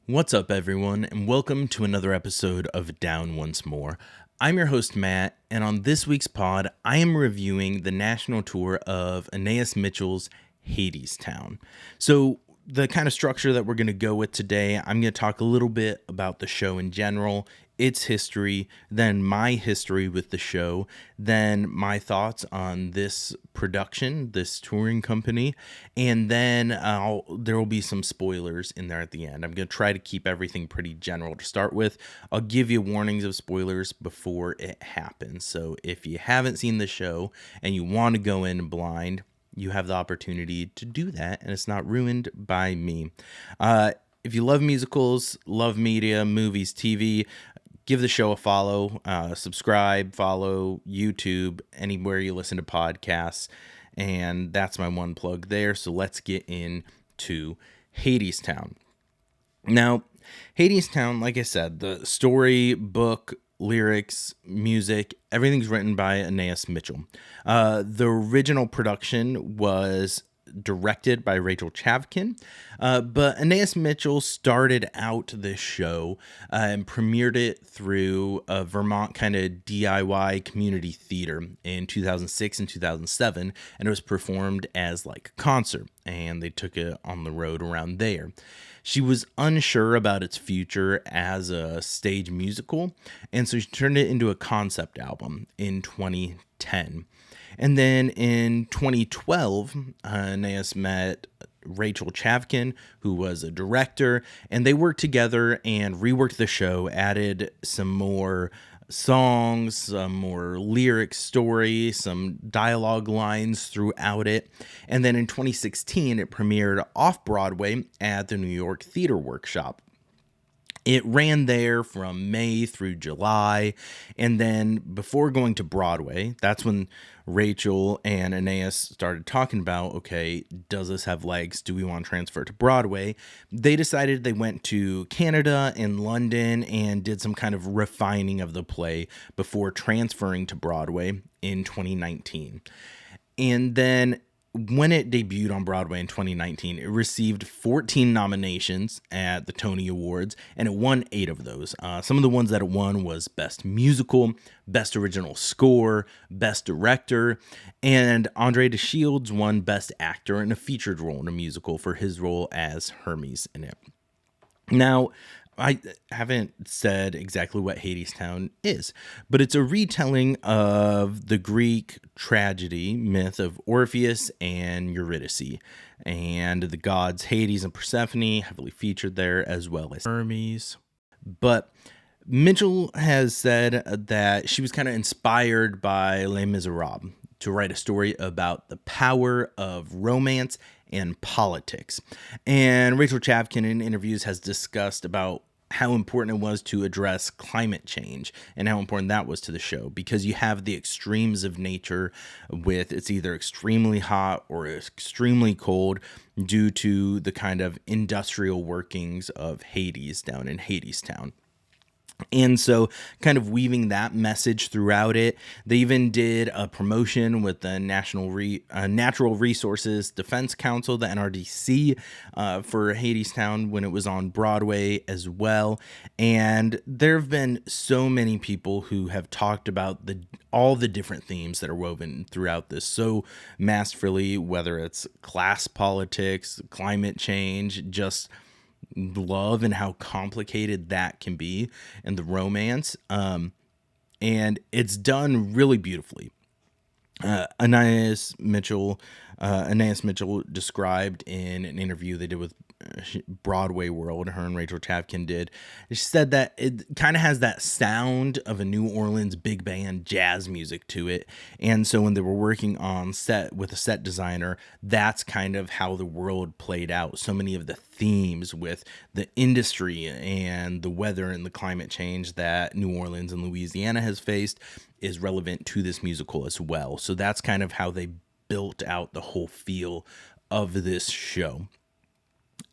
What's up, everyone, and welcome to another episode of Down Once More. I'm your host, Matt, and on this week's pod, I am reviewing the national tour of Anaïs Mitchell's Hadestown. So, the kind of structure that we're going to go with today, I'm going to talk a little bit about the show in general, its history, then my history with the show, then my thoughts on this production, this touring company, and then there will be some spoilers in there at the end. I'm going to try to keep everything pretty general to start with. I'll give you warnings of spoilers before it happens. So if you haven't seen the show and you want to go in blind, you have the opportunity to do that, and it's not ruined by me. If you love musicals, love media, movies, TV, give the show a follow, subscribe, follow YouTube, anywhere you listen to podcasts. And that's my one plug there. So let's get into Hadestown. Now, Hadestown, like I said, the story, book, lyrics, music, everything's written by Anaïs Mitchell. The original production was directed by Rachel Chavkin, but Anaïs Mitchell started out this show and premiered it through a Vermont kind of DIY community theater in 2006 and 2007, and it was performed as like a concert, and they took it on the road around there. She was unsure about its future as a stage musical, and so she turned it into a concept album in 2010. And then in 2012, Anaïs met Rachel Chavkin, who was a director, and they worked together and reworked the show, added some more songs, some more lyric story, some dialogue lines throughout it. And then in 2016, it premiered off-Broadway at the New York Theater Workshop. It ran there from May through July, and then before going to Broadway, that's when Rachel and Anaïs started talking about, okay, does this have legs? Do we want to transfer it to Broadway? They decided they went to Canada and London and did some kind of refining of the play before transferring to Broadway in 2019. And then when it debuted on Broadway in 2019, it received 14 nominations at the Tony Awards, and it won 8 of those. Some of the ones that it won was Best Musical, Best Original Score, Best Director, and Andre DeShields won Best Actor in a featured role in a musical for his role as Hermes in it. Now, I haven't said exactly what Hadestown is, but it's a retelling of the Greek tragedy myth of Orpheus and Eurydice, and the gods Hades and Persephone, heavily featured there, as well as Hermes. But Mitchell has said that she was kind of inspired by Les Miserables to write a story about the power of romance and politics. And Rachel Chavkin in interviews has discussed about how important it was to address climate change and how important that was to the show, because you have the extremes of nature with it's either extremely hot or extremely cold due to the kind of industrial workings of Hades down in Hadestown. And so kind of weaving that message throughout it. They even did a promotion with the Natural Resources Defense Council, the NRDC, for Hadestown when it was on Broadway as well. And there have been so many people who have talked about all the different themes that are woven throughout this so masterfully, whether it's class politics, climate change, just love and how complicated that can be, and the romance, and it's done really beautifully. Anaïs Mitchell described in an interview they did with Broadway World, her and Rachel Chavkin did. She said that it kind of has that sound of a New Orleans big band jazz music to it. And so when they were working on set with a set designer, that's kind of how the world played out. So many of the themes with the industry and the weather and the climate change that New Orleans and Louisiana has faced is relevant to this musical as well. So that's kind of how they built out the whole feel of this show.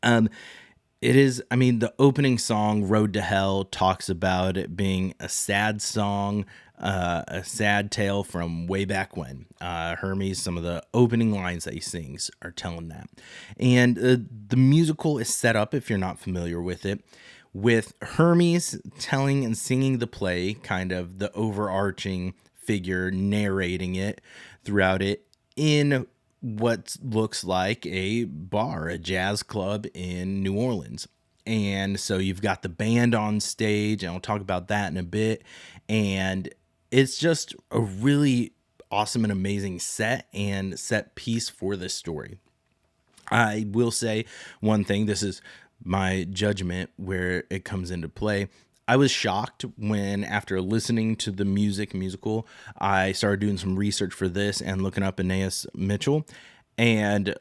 It is, the opening song, Road to Hell, talks about it being a sad song, a sad tale from way back when. Hermes, some of the opening lines that he sings are telling that. And the musical is set up, if you're not familiar with it, with Hermes telling and singing the play, kind of the overarching figure narrating it throughout it in what looks like a bar, a jazz club in New Orleans. And so you've got the band on stage, and I'll talk about that in a bit. And it's just a really awesome and amazing set piece for this story. I will say one thing, this is my judgment where it comes into play. I was shocked when, after listening to the musical, I started doing some research for this and looking up Anaïs Mitchell, and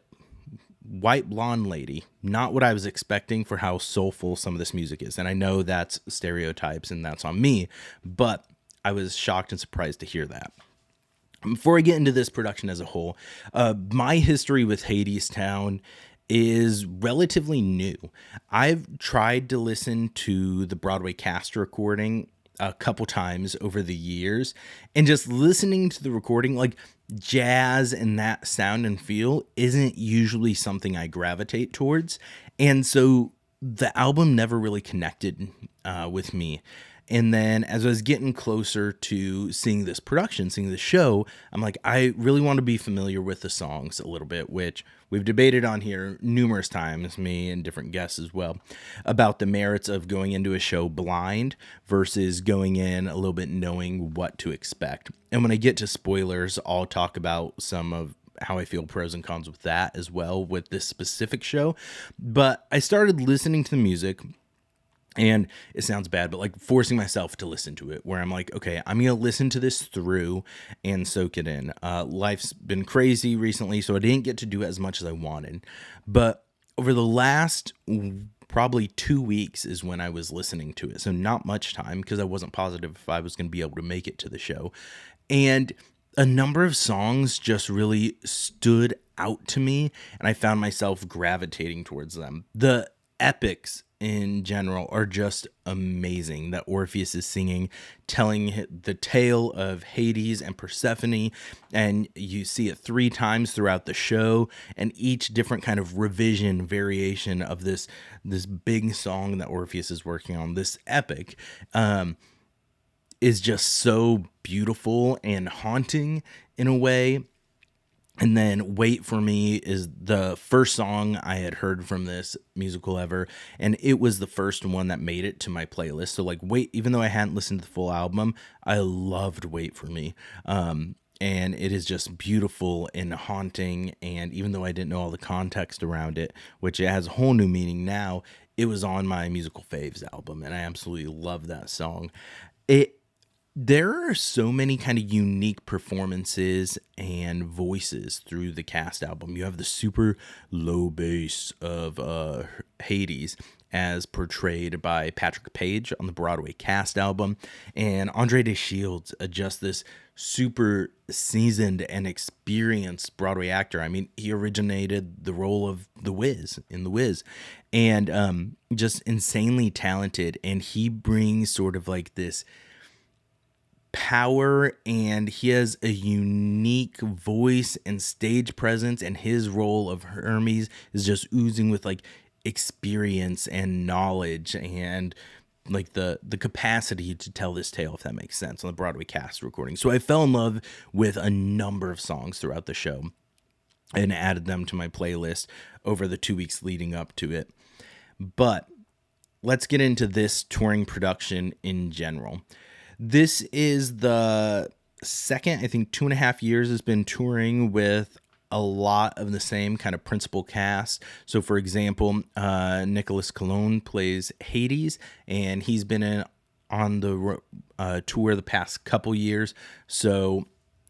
white blonde lady, not what I was expecting for how soulful some of this music is. And I know that's stereotypes and that's on me, but I was shocked and surprised to hear that. Before I get into this production as a whole, my history with Hadestown is relatively new. I've tried to listen to the Broadway cast recording a couple times over the years, and just listening to the recording, like jazz and that sound and feel isn't usually something I gravitate towards. And so the album never really connected with me. And then as I was getting closer to seeing this production, seeing the show, I'm like, I really want to be familiar with the songs a little bit, which we've debated on here numerous times, me and different guests as well, about the merits of going into a show blind versus going in a little bit knowing what to expect. And when I get to spoilers, I'll talk about some of how I feel pros and cons with that as well with this specific show. But I started listening to the music. And it sounds bad, but like forcing myself to listen to it, where I'm like, okay, I'm going to listen to this through and soak it in. Life's been crazy recently, so I didn't get to do as much as I wanted. But over the last probably 2 weeks is when I was listening to it. So not much time, because I wasn't positive if I was going to be able to make it to the show. And a number of songs just really stood out to me, and I found myself gravitating towards them. The epics in general are just amazing that Orpheus is singing, telling the tale of Hades and Persephone, and you see it 3 times throughout the show, and each different kind of revision, variation of this big song that Orpheus is working on, this epic, is just so beautiful and haunting in a way. And then Wait For Me is the first song I had heard from this musical ever, and it was the first one that made it to my playlist. So like even though I hadn't listened to the full album, I loved Wait For Me. And it is just beautiful and haunting, and even though I didn't know all the context around it, which it has a whole new meaning now, it was on my musical faves album, and I absolutely love that song. There are so many kind of unique performances and voices through the cast album. You have the super low bass of Hades, as portrayed by Patrick Page on the Broadway cast album, and Andre de Shields, just this super seasoned and experienced Broadway actor. I mean, he originated the role of The Wiz in The Wiz, and just insanely talented, and he brings sort of like this power, and he has a unique voice and stage presence, and his role of Hermes is just oozing with like experience and knowledge and like the capacity to tell this tale, if that makes sense, on the Broadway cast recording. So I fell in love with a number of songs throughout the show and added them to my playlist over the 2 weeks leading up to it. But let's get into this touring production in general. This is the second, I think 2.5 years has been touring with a lot of the same kind of principal cast. So for example, Nicholas Colon plays Hades, and he's been on the tour the past couple years. So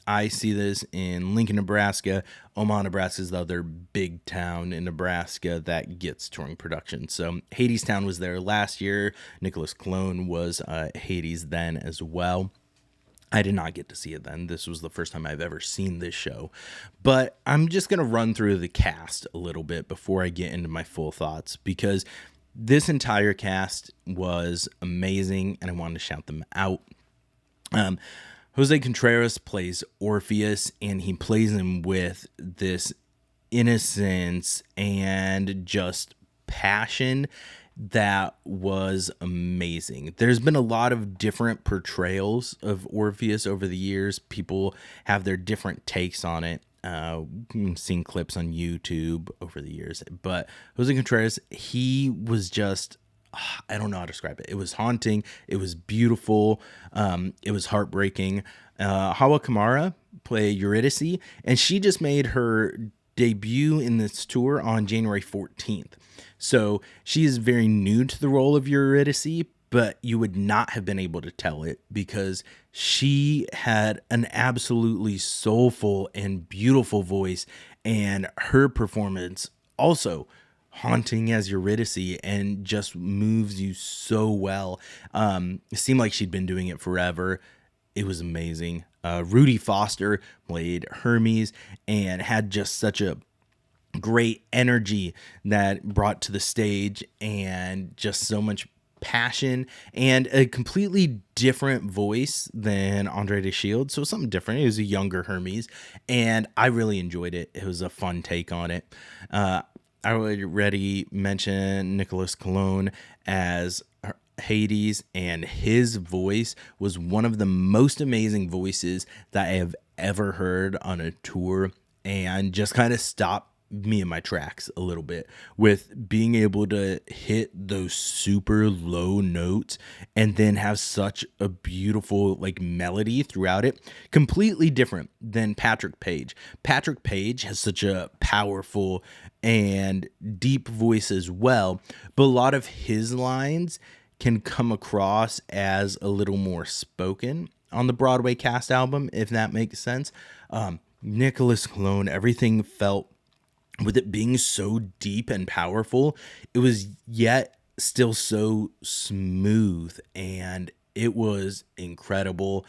I see this in Lincoln, Nebraska. Omaha, Nebraska is the other big town in Nebraska that gets touring production. So Hadestown was there last year. Nicholas Colon was Hades then as well. I did not get to see it then. This was the first time I've ever seen this show. But I'm just going to run through the cast a little bit before I get into my full thoughts, because this entire cast was amazing and I wanted to shout them out. Jose Contreras plays Orpheus, and he plays him with this innocence and just passion that was amazing. There's been a lot of different portrayals of Orpheus over the years. People have their different takes on it. Seen clips on YouTube over the years, but Jose Contreras, he was just, I don't know how to describe it. It was haunting. It was beautiful. It was heartbreaking. Hawa Kamara play Eurydice, and she just made her debut in this tour on January 14th. So she is very new to the role of Eurydice, but you would not have been able to tell it because she had an absolutely soulful and beautiful voice, and her performance also haunting as Eurydice and just moves you so well. It seemed like she'd been doing it forever. It was amazing. Rudy Foster played Hermes and had just such a great energy that brought to the stage and just so much passion and a completely different voice than Andre de Shield. So something different. It was a younger Hermes, and I really enjoyed it. It was a fun take on it. I already mentioned Nicholas Cologne as Hades, and his voice was one of the most amazing voices that I have ever heard on a tour, and just kind of stopped me in my tracks a little bit with being able to hit those super low notes and then have such a beautiful like melody throughout it. Completely different than Patrick Page. Patrick Page has such a powerful and deep voice as well, but a lot of his lines can come across as a little more spoken on the Broadway cast album, if that makes sense. Nicholas Cologne, everything felt, with it being so deep and powerful, it was yet still so smooth, and it was incredible.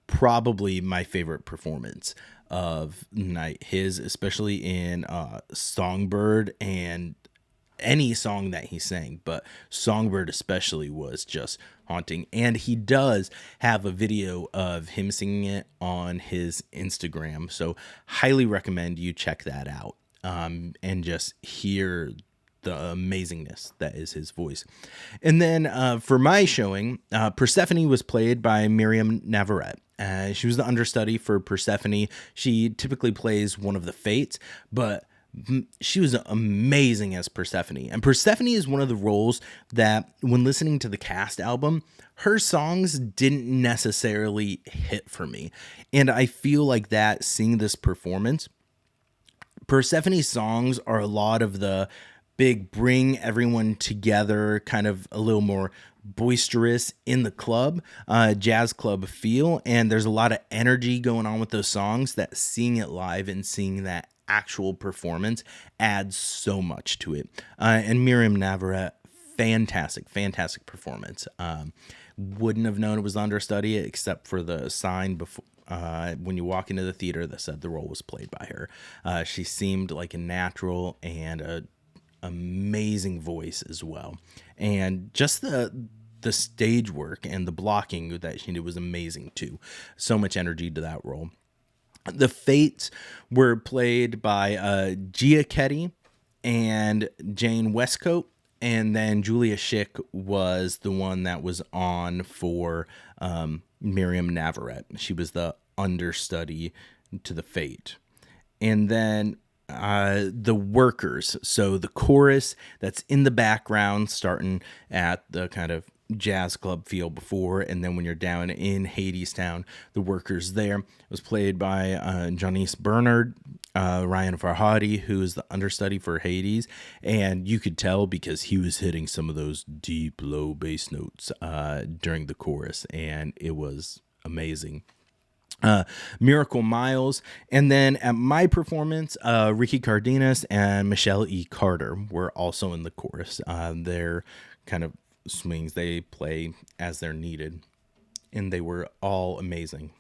Probably my favorite performance of the night, his, especially in Songbird and any song that he sang, but Songbird especially was just haunting. And he does have a video of him singing it on his Instagram, so highly recommend you check that out and just hear the amazingness that is his voice. And then for my showing, Persephone was played by Miriam Navarette. She was the understudy for Persephone. She typically plays one of the Fates, but she was amazing as Persephone. And Persephone is one of the roles that, when listening to the cast album, her songs didn't necessarily hit for me. And I feel like that, seeing this performance, Persephone's songs are a lot of the big bring everyone together, kind of a little more boisterous in the club, jazz club feel. And there's a lot of energy going on with those songs that seeing it live and seeing that actual performance adds so much to it. And Miriam Navarette, fantastic performance. Wouldn't have known it was understudy except for the sign before when you walk into the theater that said the role was played by her. She seemed like a natural and a amazing voice as well, and just the stage work and the blocking that she did was amazing too. So much energy to that role. The Fates were played by Gia Ketty and Jane Westcote, and then Julia Schick was the one that was on for Miriam Navarette. She was the understudy to the Fate. And then the workers, so the chorus that's in the background starting at the kind of jazz club feel before, and then when you're down in Hadestown, the workers there was played by Janice Bernard, Ryan Farhadi, who is the understudy for Hades, and you could tell because he was hitting some of those deep low bass notes during the chorus, and it was amazing. Miracle Miles, and then at my performance, Ricky Cardenas and Michelle E. Carter were also in the chorus. They're kind of swings, they play as they're needed, and they were all amazing.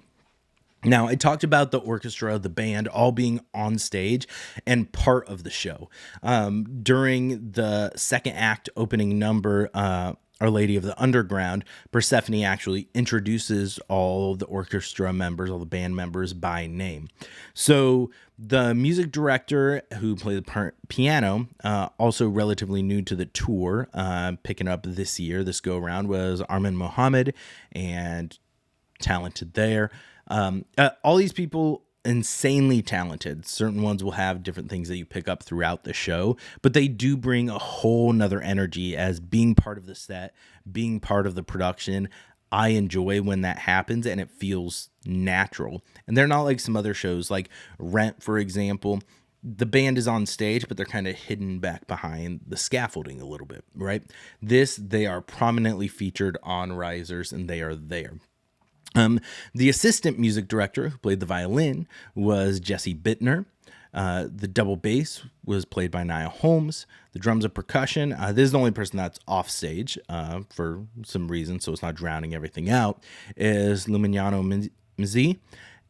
Now, I talked about the orchestra, the band, all being on stage and part of the show. During the second act opening number, Our Lady of the Underground, Persephone actually introduces all the orchestra members, all the band members by name. So the music director who played the piano, also relatively new to the tour, picking up this go around, was Armin Mohammed, and talented there. All these people insanely talented. Certain ones will have different things that you pick up throughout the show, but they do bring a whole nother energy as being part of the set, being part of the production. I enjoy when that happens and it feels natural. And they're not like some other shows like Rent, for example. The band is on stage, but they're kind of hidden back behind the scaffolding a little bit, right? They are prominently featured on risers and they are there. The assistant music director who played the violin was Jesse Bittner. The double bass was played by Nia Holmes. The drums and percussion, this is the only person that's off stage for some reason, so it's not drowning everything out, is Lumignano Mizzi.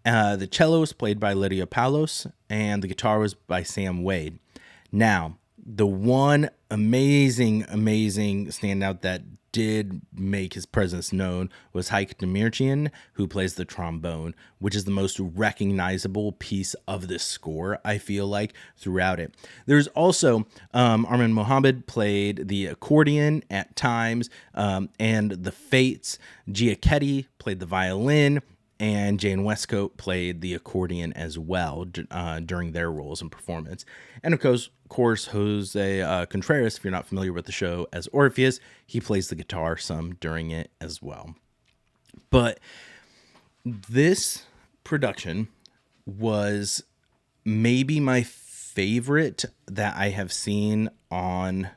The cello was played by Lydia Palos, and the guitar was by Sam Wade. Now, the one amazing standout that did make his presence known was Heike Demirchian, who plays the trombone, which is the most recognizable piece of this score, I feel like, throughout it. There's also Armin Mohammed played the accordion at times, and the Fates. Giacchetti played the violin, and Jane Westcoat played the accordion as well during their roles and performance. And of course, Jose Contreras, if you're not familiar with the show, as Orpheus, he plays the guitar some during it as well. But this production was maybe my favorite that I have seen on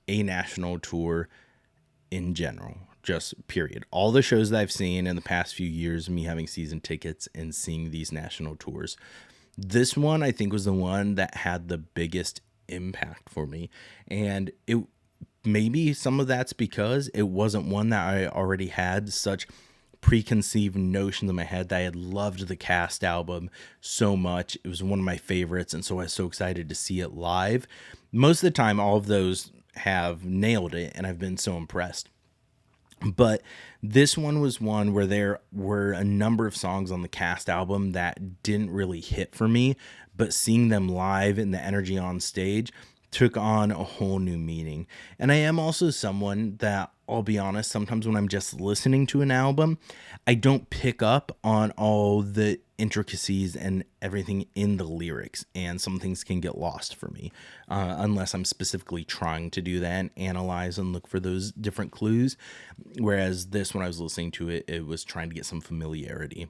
a national tour in general. Just period. All the shows that I've seen in the past few years, me having season tickets and seeing these national tours, this one I think was the one that had the biggest impact for me. And it maybe some of that's because it wasn't one that I already had such preconceived notions in my head that I had loved the cast album so much. It was one of my favorites, and so I was so excited to see it live. Most of the time, all of those have nailed it, and I've been so impressed. But this one was one where there were a number of songs on the cast album that didn't really hit for me, but seeing them live and the energy on stage took on a whole new meaning. And I am also someone that, I'll be honest, sometimes when I'm just listening to an album, I don't pick up on all the intricacies and everything in the lyrics, and some things can get lost for me unless I'm specifically trying to do that and analyze and look for those different clues. Whereas this, when I was listening to it, it was trying to get some familiarity.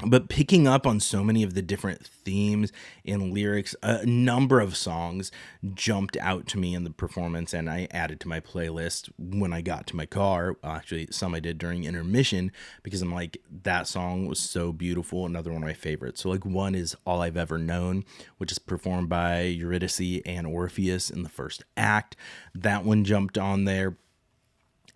But picking up on so many of the different themes and lyrics, a number of songs jumped out to me in the performance, and I added to my playlist when I got to my car. Actually, some I did during intermission, because I'm like, that song was so beautiful. Another one of my favorites. So like, one is All I've Ever Known, which is performed by Eurydice and Orpheus in the first act. That one jumped on there,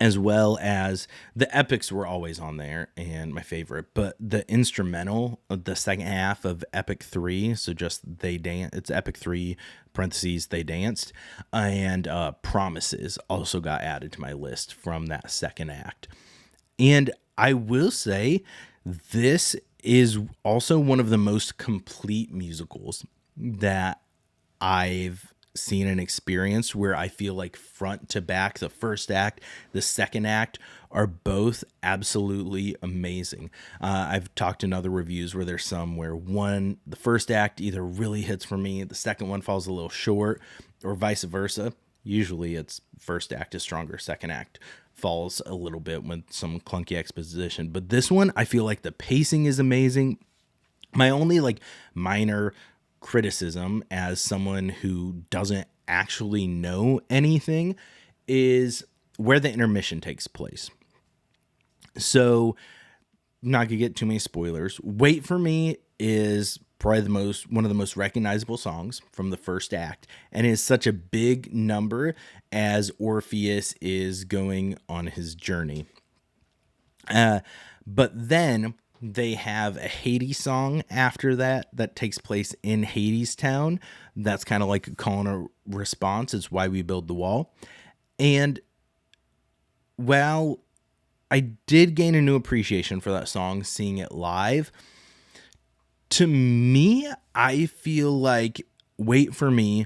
as well as the epics were always on there and my favorite, but the instrumental of the second half of Epic 3, so just They Dance, it's Epic 3 parentheses They Danced, and Promises also got added to my list from that second act. And I will say, this is also one of the most complete musicals that I've seen and experienced, where I feel like front to back, the first act, the second act are both absolutely amazing. I've talked in other reviews where there's some where the first act either really hits for me, the second one falls a little short, or vice versa. Usually it's first act is stronger, second act falls a little bit with some clunky exposition. But this one, I feel like the pacing is amazing. My only minor criticism as someone who doesn't actually know anything is where the intermission takes place. So, not gonna get too many spoilers. Wait for Me is probably one of the most recognizable songs from the first act, and is such a big number as Orpheus is going on his journey. But then they have a Hades song after that takes place in Hadestown. That's kind of like a call and a response. It's Why We Build the Wall. And Well, I did gain a new appreciation for that song seeing it live. To me, I feel like Wait for Me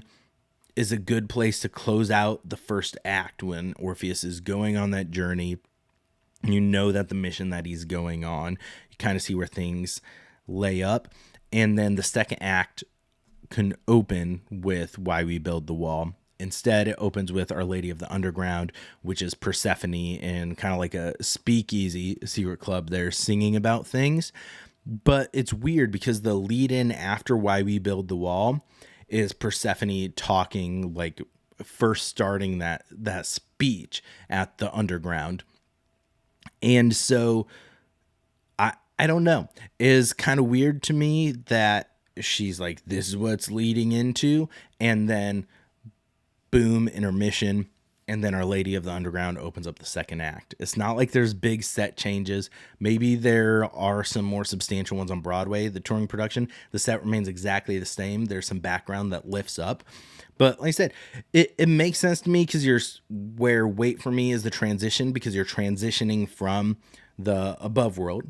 is a good place to close out the first act when Orpheus is going on that journey. You know that the mission that he's going on, you kind of see where things lay up. And then the second act can open with Why We Build the Wall. Instead, it opens with Our Lady of the Underground, which is Persephone in kind of like a speakeasy secret club. They're singing about things. But it's weird because the lead in after Why We Build the Wall is Persephone talking, like first starting that speech at the underground. And so I don't know. It is kind of weird to me that she's like, this is what it's leading into, and then boom, intermission, and then Our Lady of the Underground opens up the second act. It's not like there's big set changes. Maybe there are some more substantial ones on Broadway, the touring production. The set remains exactly the same. There's some background that lifts up. But like I said, it makes sense to me because where Wait for Me is the transition, because you're transitioning from the above world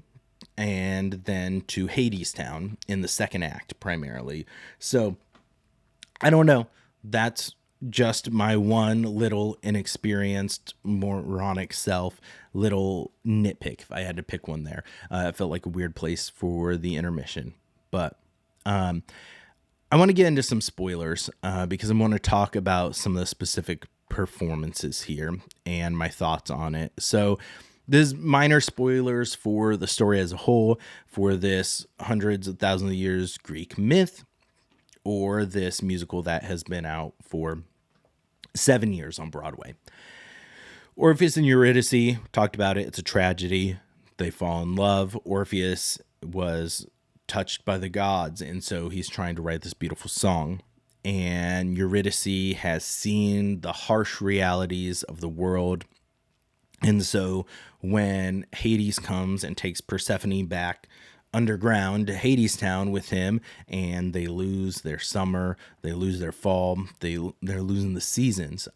and then to Hadestown in the second act primarily. So I don't know. That's just my one little inexperienced moronic self little nitpick. If I had to pick one there, it felt like a weird place for the intermission. But I want to get into some spoilers because I want to talk about some of the specific performances here and my thoughts on it. So there's minor spoilers for the story as a whole, for this hundreds of thousands of years Greek myth, or this musical that has been out for 7 years on Broadway. Orpheus and Eurydice, talked about it. It's a tragedy. They fall in love. Orpheus was touched by the gods, and so he's trying to write this beautiful song. And Eurydice has seen the harsh realities of the world. And so when Hades comes and takes Persephone back underground to Hadestown with him, and they lose their summer, they lose their fall, they're losing the seasons,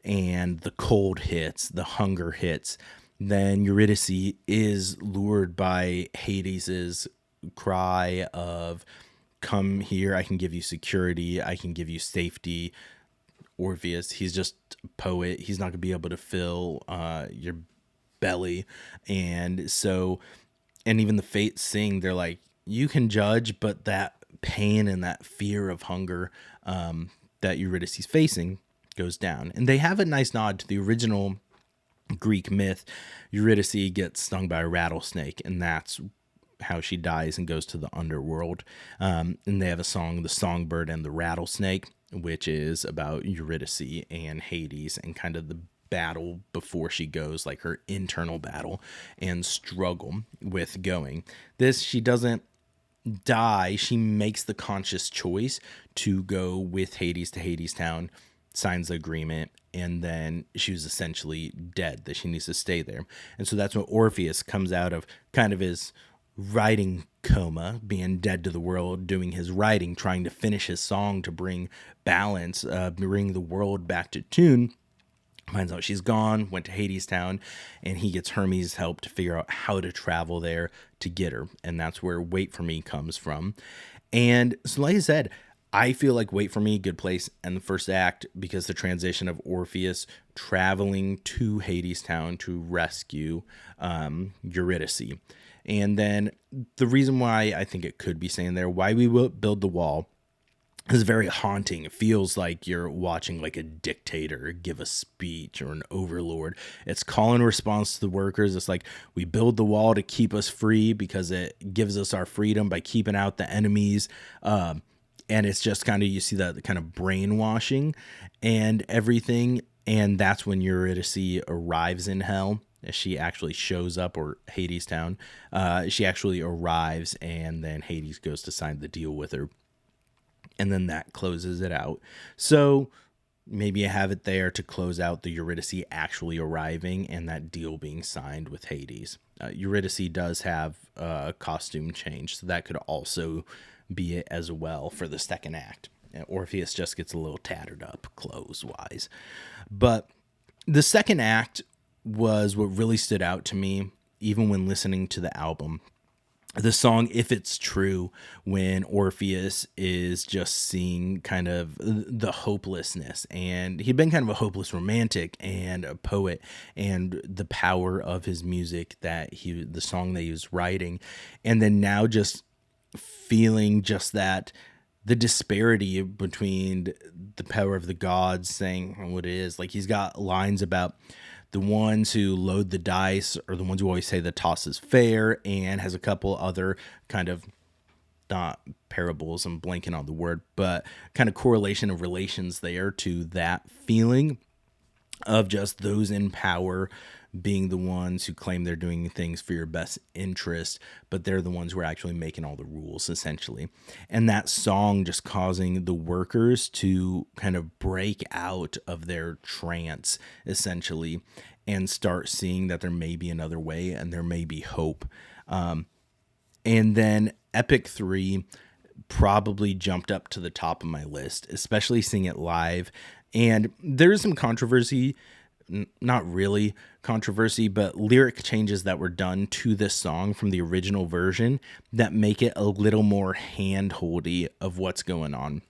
and the cold hits, the hunger hits, then Eurydice is lured by Hades's cry of, come here, I can give you security, I can give you safety. Orpheus, he's just a poet, he's not going to be able to fill your belly. And so, and even the fates sing, they're like, you can judge, but that pain and that fear of hunger that Eurydice is facing goes down. And they have a nice nod to the original Greek myth. Eurydice gets stung by a rattlesnake, and that's how she dies and goes to the underworld. And they have a song, The Songbird and the Rattlesnake, which is about Eurydice and Hades and kind of the battle before she goes, like her internal battle and struggle with going. This, she doesn't die. She makes the conscious choice to go with Hades to Hadestown, signs the agreement, and then she was essentially dead, that she needs to stay there. And so that's when Orpheus comes out of kind of his writing coma, being dead to the world, doing his writing, trying to finish his song to bring balance, bring the world back to tune. Finds out she's gone, went to Hadestown, and he gets Hermes' help to figure out how to travel there to get her. And that's where Wait for Me comes from. And so, like I said, I feel like Wait for Me, good place in the first act, because the transition of Orpheus traveling to Hadestown to rescue Eurydice. And then the reason why I think it could be saying there, Why We Will Build the Wall, is very haunting. It feels like you're watching like a dictator give a speech or an overlord. It's call and response to the workers. It's like, we build the wall to keep us free because it gives us our freedom by keeping out the enemies. And it's just kind of, you see that kind of brainwashing and everything. And that's when Eurydice arrives in hell. She actually shows up, or Hadestown. She actually arrives, and then Hades goes to sign the deal with her. And then that closes it out. So maybe you have it there to close out the Eurydice actually arriving and that deal being signed with Hades. Eurydice does have a costume change, so that could also be it as well for the second act. Orpheus just gets a little tattered up clothes-wise. But the second act was what really stood out to me, even when listening to the album. The song If It's True, when Orpheus is just seeing kind of the hopelessness, and he'd been kind of a hopeless romantic and a poet, and the power of his music, the song that he was writing, and then now just feeling just that, the disparity between the power of the gods, saying what it is. Like, he's got lines about the ones who load the dice are the ones who always say the toss is fair, and has a couple other kind of, not parables, I'm blanking on the word, but kind of correlation of relations there to that feeling of just those in power being the ones who claim they're doing things for your best interest, but they're the ones who are actually making all the rules, essentially. And that song just causing the workers to kind of break out of their trance, essentially, and start seeing that there may be another way and there may be hope. And then Epic 3 probably jumped up to the top of my list, especially seeing it live. And there's some controversy, not really controversy, but lyric changes that were done to this song from the original version that make it a little more hand-holdy of what's going on.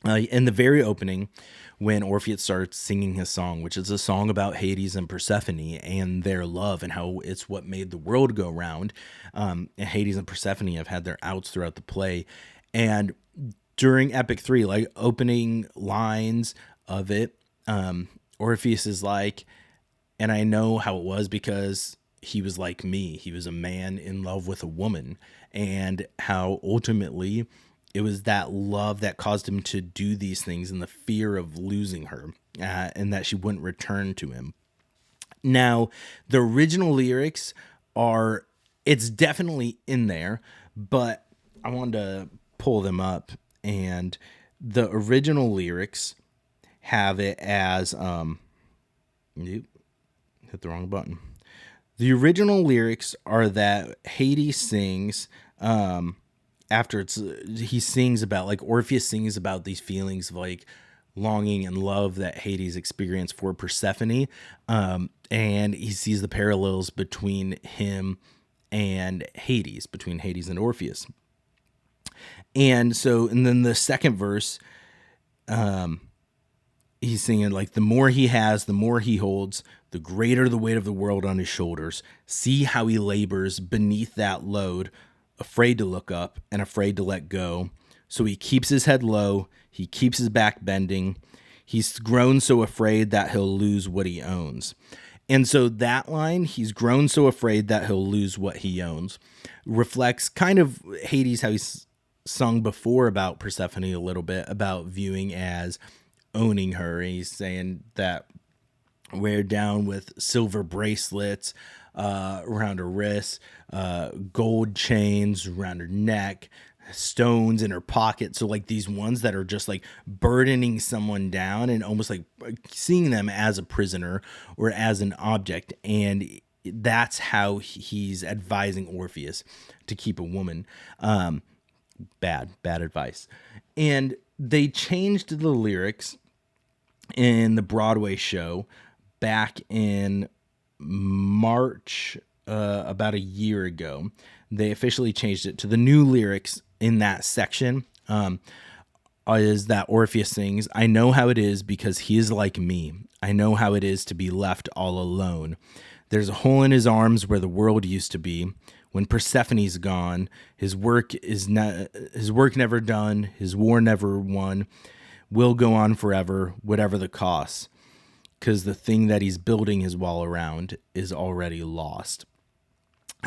In the very opening, when Orpheus starts singing his song, which is a song about Hades and Persephone and their love and how it's what made the world go round, and Hades and Persephone have had their outs throughout the play. And during Epic 3, like opening lines of it, Orpheus is like, and I know how it was because he was like me. He was a man in love with a woman, and how ultimately it was that love that caused him to do these things, and the fear of losing her, and that she wouldn't return to him. Now, the original lyrics it's definitely in there, but I wanted to pull them up, and the original lyrics have it as, hit the wrong button. The original lyrics are that Hades sings, after he sings about, like, Orpheus sings about these feelings of like longing and love that Hades experienced for Persephone. And he sees the parallels between him and Hades, between Hades and Orpheus. And then the second verse, he's singing like, the more he has, the more he holds, the greater the weight of the world on his shoulders. See how he labors beneath that load, afraid to look up and afraid to let go. So he keeps his head low, he keeps his back bending. He's grown so afraid that he'll lose what he owns. And so that line, he's grown so afraid that he'll lose what he owns, reflects kind of Hades, how he's sung before about Persephone a little bit, about viewing as owning her. And he's saying that wear down with silver bracelets around her wrists, gold chains around her neck, stones in her pocket. So like these ones that are just like burdening someone down and almost like seeing them as a prisoner or as an object. And that's how he's advising Orpheus to keep a woman. Bad advice. And they changed the lyrics in the Broadway show back in March, about a year ago. They officially changed it to the new lyrics in that section. Is that Orpheus sings, I know how it is because he is like me. I know how it is to be left all alone. There's a hole in his arms where the world used to be. When Persephone's gone, his work never done, his war never won, will go on forever, whatever the cost, because the thing that he's building his wall around is already lost.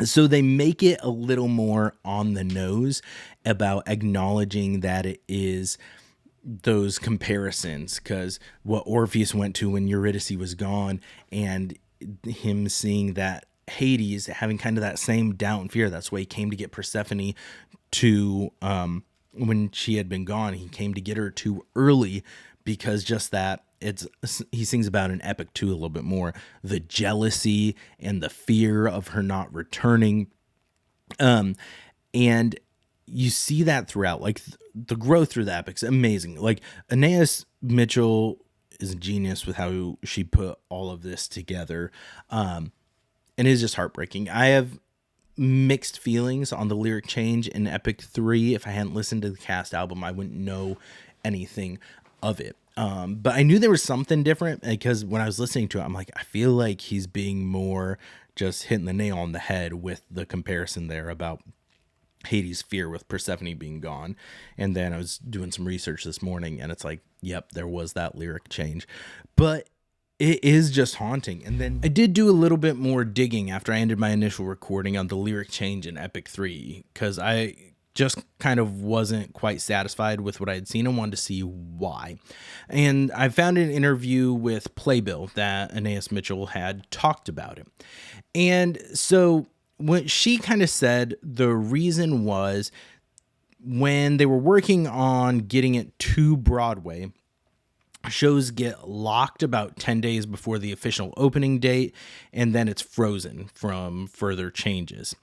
So they make it a little more on the nose about acknowledging that it is those comparisons, because what Orpheus went to when Eurydice was gone, and him seeing that Hades having kind of that same doubt and fear. That's why he came to get Persephone to, when she had been gone, he came to get her too early, because just that he sings about in Epic 2 a little bit more, the jealousy and the fear of her not returning. And you see that throughout, like the growth through the epics, amazing. Like Anaïs Mitchell is a genius with how she put all of this together. And it is just heartbreaking. I have mixed feelings on the lyric change in Epic 3. If I hadn't listened to the cast album, I wouldn't know anything of it. But I knew there was something different because when I was listening to it, I'm like, I feel like he's being more just hitting the nail on the head with the comparison there about Hades' fear with Persephone being gone. And then I was doing some research this morning and it's like, yep, there was that lyric change. But it is just haunting. And then I did do a little bit more digging after I ended my initial recording on the lyric change in Epic 3 because I just kind of wasn't quite satisfied with what I had seen and wanted to see why. And I found an interview with Playbill that Anaïs Mitchell had talked about it. And so what she kind of said, the reason was when they were working on getting it to Broadway, shows get locked about 10 days before the official opening date, and then it's frozen from further changes.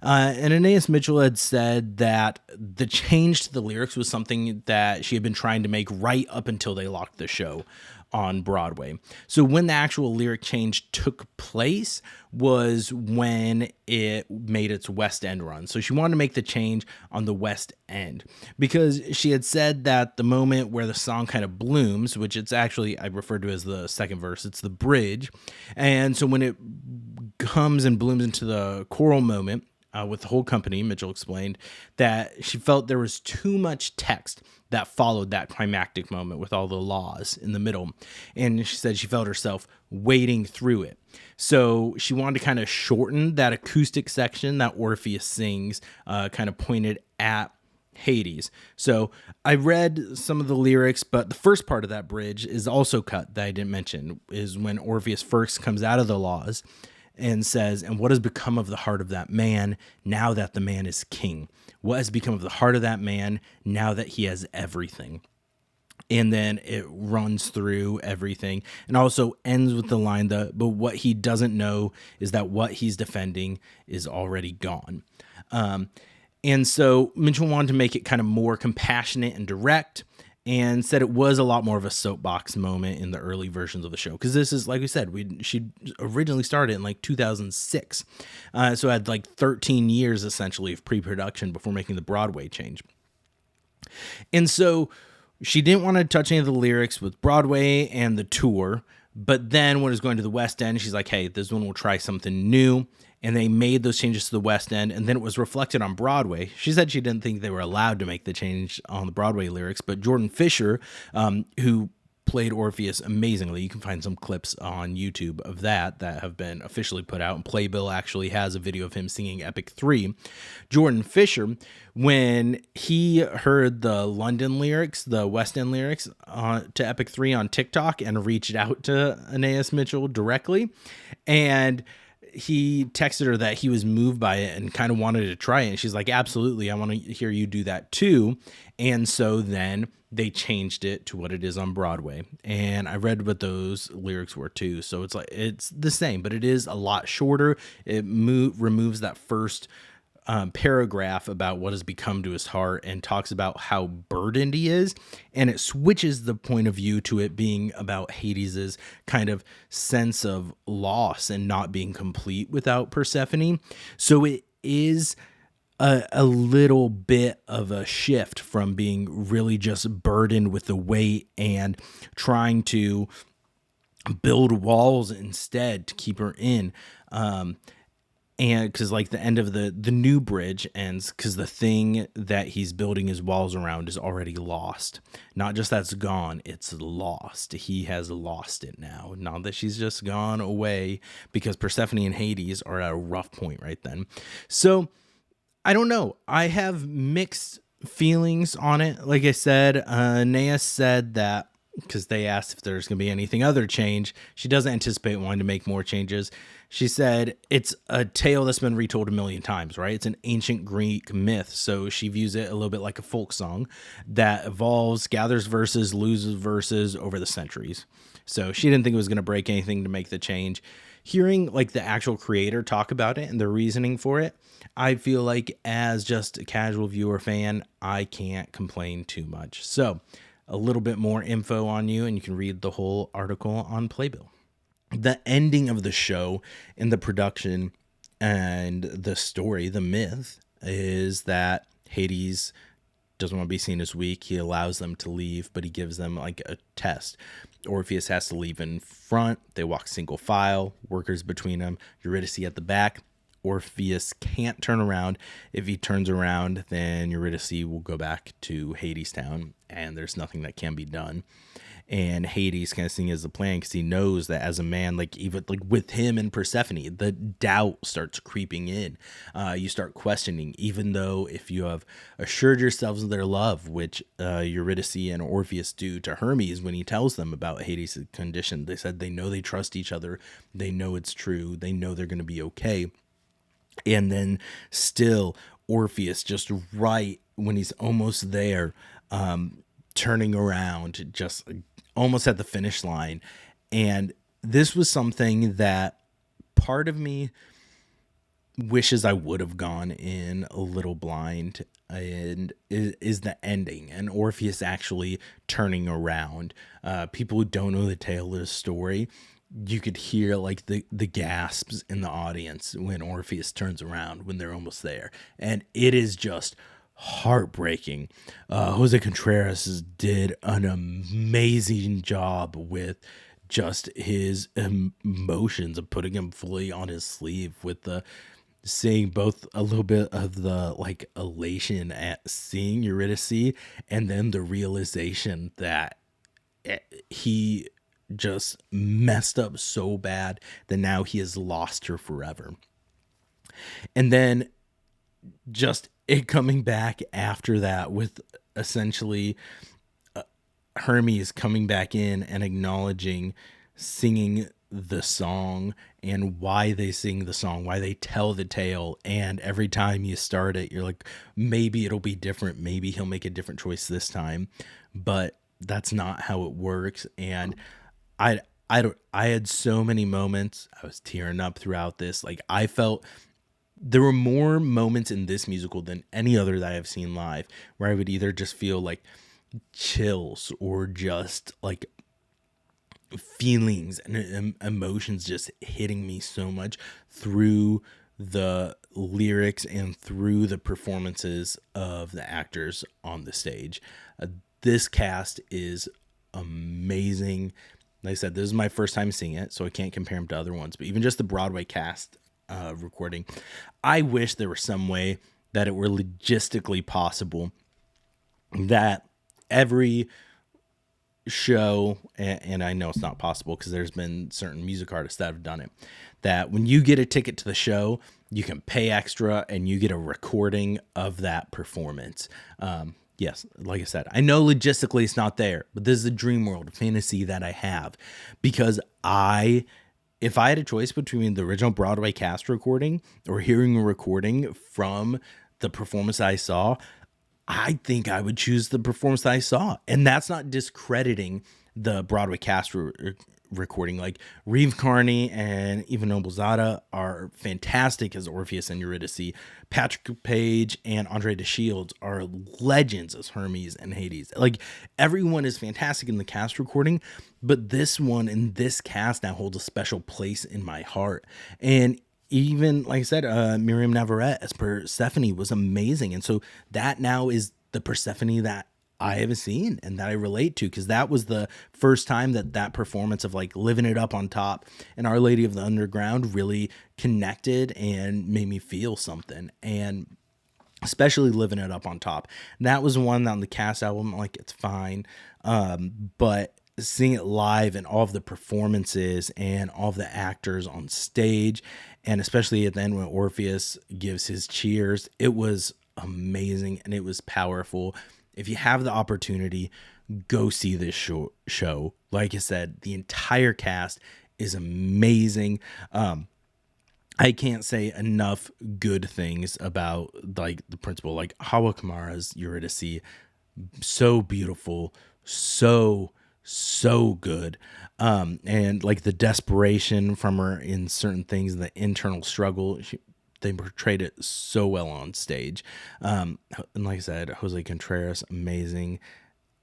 And Anaïs Mitchell had said that the change to the lyrics was something that she had been trying to make right up until they locked the show on Broadway. So when the actual lyric change took place was when it made its West End run. So she wanted to make the change on the West End because she had said that the moment where the song kind of blooms, which it's actually, I refer to as the second verse, it's the bridge. And so when it comes and blooms into the choral moment, with the whole company, Mitchell explained that she felt there was too much text that followed that climactic moment with all the laws in the middle. And she said she felt herself wading through it. So she wanted to kind of shorten that acoustic section that Orpheus sings, kind of pointed at Hades. So I read some of the lyrics, but the first part of that bridge is also cut that I didn't mention, is when Orpheus first comes out of the laws and says, and what has become of the heart of that man now that the man is king? What has become of the heart of that man now that he has everything? And then it runs through everything and also ends with the line, but what he doesn't know is that what he's defending is already gone. And so Mitchell wanted to make it kind of more compassionate and direct, and said it was a lot more of a soapbox moment in the early versions of the show. Because this is, like we said, she originally started in like 2006. So it had like 13 years essentially of pre-production before making the Broadway change. And so she didn't want to touch any of the lyrics with Broadway and the tour. But then when it was going to the West End, she's like, hey, this one will try something new. And they made those changes to the West End, and then it was reflected on Broadway. She said she didn't think they were allowed to make the change on the Broadway lyrics, but Jordan Fisher, who played Orpheus amazingly, you can find some clips on YouTube of that have been officially put out, and Playbill actually has a video of him singing Epic 3. Jordan Fisher, when he heard the London lyrics, the West End lyrics to Epic 3 on TikTok, and reached out to Anaïs Mitchell directly, and he texted her that he was moved by it and kind of wanted to try it. And she's like, absolutely, I want to hear you do that too. And so then they changed it to what it is on Broadway. And I read what those lyrics were too. So it's like, it's the same, but it is a lot shorter. It removes that first paragraph about what has become to his heart and talks about how burdened he is, and it switches the point of view to it being about Hades's kind of sense of loss and not being complete without Persephone. So it is a little bit of a shift from being really just burdened with the weight and trying to build walls instead to keep her in. And because like the end of the new bridge ends because the thing that he's building his walls around is already lost. Not just that's gone, it's lost. He has lost it now. Not that she's just gone away, because Persephone and Hades are at a rough point right then. So I don't know. I have mixed feelings on it. Like I said, Anaïs said that because they asked if there's going to be anything other change, she doesn't anticipate wanting to make more changes. She said it's a tale that's been retold a million times, right? It's an ancient Greek myth. So she views it a little bit like a folk song that evolves, gathers verses, loses verses over the centuries. So she didn't think it was going to break anything to make the change. Hearing like the actual creator talk about it and the reasoning for it, I feel like as just a casual viewer fan, I can't complain too much. So a little bit more info on you, and you can read the whole article on Playbill. The ending of the show and the production and the story, the myth, is that Hades doesn't want to be seen as weak. He allows them to leave, but he gives them like a test. Orpheus has to leave in front. They walk single file, workers between them, Eurydice at the back. Orpheus can't turn around. If he turns around, then Eurydice will go back to Hadestown, and there's nothing that can be done. And Hades kind of seeing as a plan, because he knows that as a man, like even like with him and Persephone, the doubt starts creeping in. You start questioning, even though if you have assured yourselves of their love, which Eurydice and Orpheus do to Hermes when he tells them about Hades' condition. They said they know they trust each other, they know it's true, they know they're going to be okay. And then still Orpheus, just right when he's almost there, turning around, just almost at the finish line. And this was something that part of me wishes I would have gone in a little blind, and is the ending and Orpheus actually turning around. People who don't know the tale of the story, you could hear like the gasps in the audience when Orpheus turns around when they're almost there. And it is just heartbreaking. Jose Contreras did an amazing job with just his emotions of putting him fully on his sleeve, with the seeing both a little bit of the like elation at seeing Eurydice, and then the realization that he just messed up so bad that now he has lost her forever. And then just it coming back after that with essentially Hermes coming back in and acknowledging, singing the song and why they sing the song, why they tell the tale. And every time you start it, you're like, maybe it'll be different. Maybe he'll make a different choice this time, but that's not how it works. And I had so many moments. I was tearing up throughout this. Like, I felt there were more moments in this musical than any other that I've seen live, where I would either just feel like chills or just like feelings and emotions just hitting me so much through the lyrics and through the performances of the actors on the stage. This cast is amazing. Like I said, this is my first time seeing it, so I can't compare them to other ones, but even just the Broadway cast recording, I wish there was some way that it were logistically possible that every show, and I know it's not possible because there's been certain music artists that have done it, that when you get a ticket to the show, you can pay extra and you get a recording of that performance. Yes, like I said, I know logistically it's not there, but this is a dream world fantasy that I have, because if I had a choice between the original Broadway cast recording or hearing a recording from the performance I saw, I think I would choose the performance that I saw. And that's not discrediting the Broadway cast recording. Like, Reeve Carney and Eva Noblezada are fantastic as Orpheus and Eurydice. Patrick Page and Andre DeShields are legends as Hermes and Hades. Like, everyone is fantastic in the cast recording, but this one and this cast now holds a special place in my heart. And even, like I said, Miriam Navarette as Persephone was amazing. And so that now is the Persephone that I have seen and that I relate to, because that was the first time that performance of like Living It Up on Top and Our Lady of the Underground really connected and made me feel something. And especially Living It Up on Top. That was one that on the cast album, like, it's fine. But seeing it live and all of the performances and all of the actors on stage, and especially at the end when Orpheus gives his cheers, it was amazing and it was powerful. If you have the opportunity, go see this show. Like I said, the entire cast is amazing. I can't say enough good things about like the principal, like Hawa Kamara's Eurydice. So beautiful, so good. And like the desperation from her in certain things, the internal struggle, they portrayed it so well on stage. And like I said, Jose Contreras, amazing.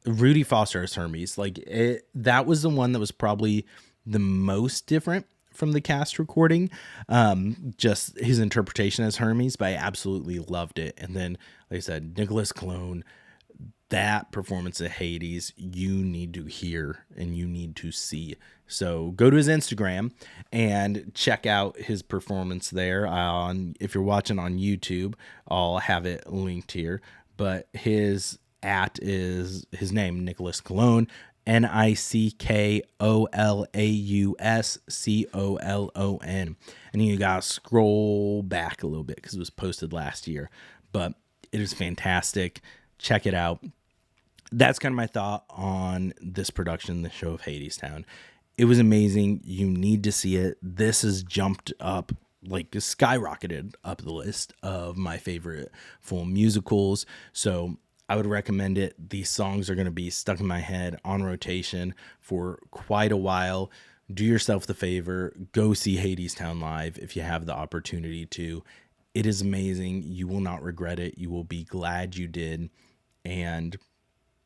Rudy Foster as Hermes. That was the one that was probably the most different from the cast recording. Just his interpretation as Hermes, but I absolutely loved it. And then, like I said, Nicholas Cologne, that performance of Hades, you need to hear and you need to see. So go to his Instagram and check out his performance there. If you're watching on YouTube, I'll have it linked here. But his is his name, Nicholas Cologne, NICKOLAUSCOLON. And you gotta scroll back a little bit because it was posted last year. But it is fantastic. Check it out. That's kind of my thought on this production, the show of Hadestown. It was amazing. You need to see it. This has jumped up, skyrocketed up the list of my favorite full musicals. So I would recommend it. These songs are going to be stuck in my head on rotation for quite a while. Do yourself the favor. Go see Hadestown live if you have the opportunity to. It is amazing. You will not regret it. You will be glad you did. And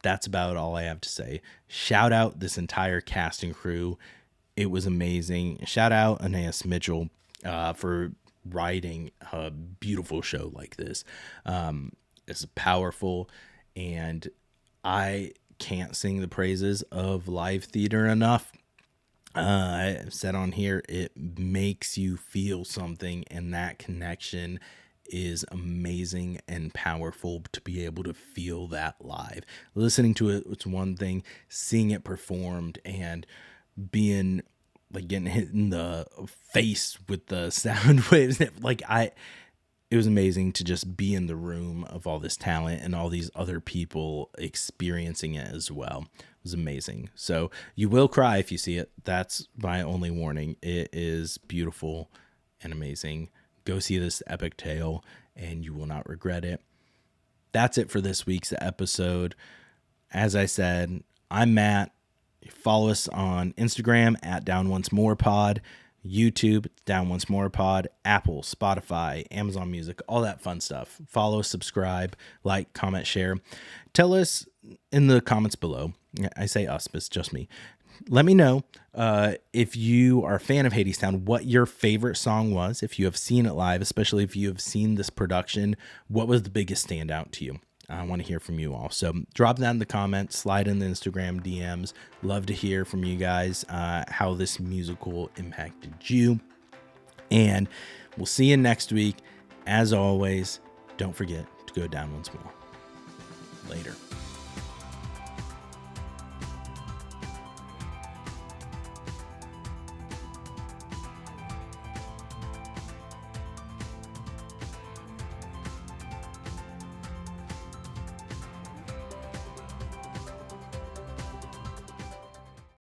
that's about all I have to say. Shout out this entire cast and crew. It was amazing. Shout out Anaïs Mitchell for writing a beautiful show like this. It's powerful, and I can't sing the praises of live theater enough. I said on here, it makes you feel something, and that connection is amazing and powerful to be able to feel that live. Listening to it's one thing, seeing it performed and being getting hit in the face with the sound waves. It was amazing to just be in the room of all this talent and all these other people experiencing it as well. It was amazing. So you will cry if you see it. That's my only warning. It is beautiful and amazing. Go see this epic tale and you will not regret it. That's it for this week's episode. As I said, I'm Matt. Follow us on Instagram at Down Once More Pod, YouTube, Down Once More Pod, Apple, Spotify, Amazon Music, all that fun stuff. Follow, subscribe, like, comment, share. Tell us in the comments below. I say us, but it's just me. Let me know if you are a fan of Hadestown, what your favorite song was, if you have seen it live, especially if you have seen this production, what was the biggest standout to you? I want to hear from you all. So drop that in the comments, slide in the Instagram DMs. Love to hear from you guys how this musical impacted you. And we'll see you next week. As always, don't forget to go down once more. Later.